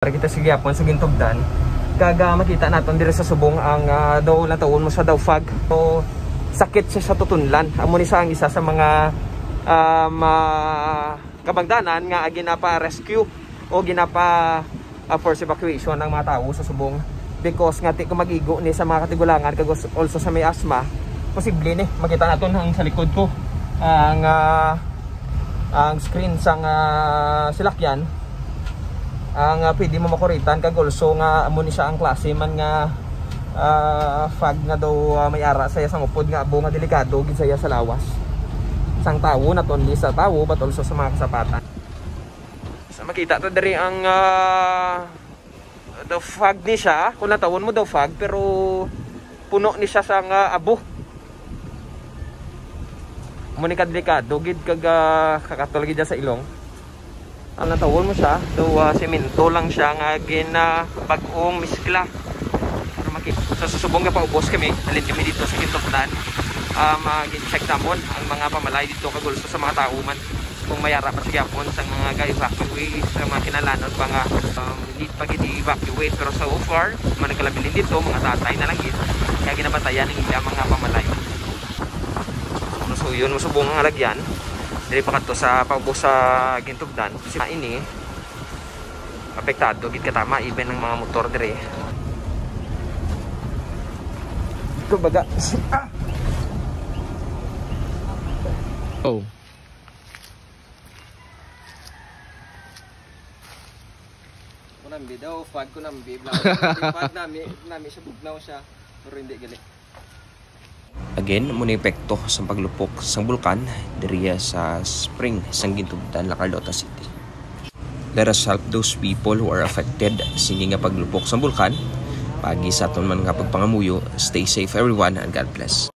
Para kita sige apon sa gintugdan kaga makita naton diri sa subong ang daw natawon mo sa daw fog. So sakit siya sa tutunlan. Amo ni sa ang isa sa mga kabagdanan nga ginapa rescue o ginapa force evacuation ng mga tawo sa subong because nga kung magigo ni sa mga katigulangan kag also sa may asthma posible ni makita naton ang sa likod ko ang screen sang silakyan ang pwede mo makuritan kag also nga amo ni siya ang klase man nga fog nga daw may ara saya sang upod nga abo nga delikado gid saya sa lawas sang tawo not only sa tawo but also sa mga kasapatan. So makita to diri ang daw fog ni siya kung natawon mo daw fog pero puno ni siya sang abo amo ni delikado gid kag kakatol gid sa ilong. Ang natawon mo siya, daw semento lang siya nga ginabag-ong miskla. Pero makikita sa susubong nga paubos kami, halin kami dito sa Gintugdan. Gin-check namon ang mga pamalay dito kagulso sa mga tao man. Kung mayara pa siya po sa mga ga-evacuate, sa mga kinalanon pa nga need pa gid-evacuate. Pero so far, mga nagkalabilin dito, mga tatay na lang yun. Kaya ginabatayan ng ilang mga pamalay. So yun, masubong ang alagyan. Dili pa kadto sa paubos sa Gintugdan kasi ini apektado gid katama even ng mga motor dire. Ito baga. Oh. Kunambi daw fog kunambi bla. Fog nami siya bugnaw siya pero hindi gali. Again, muna epekto sa paglupok sa bulkan diriya sa spring sa Gintugdan, La Carlota City. Let us help those people who are affected sini nga paglupok sa bulkan. Pagi sa aton man nga pagpangamuyo. Stay safe everyone and God bless.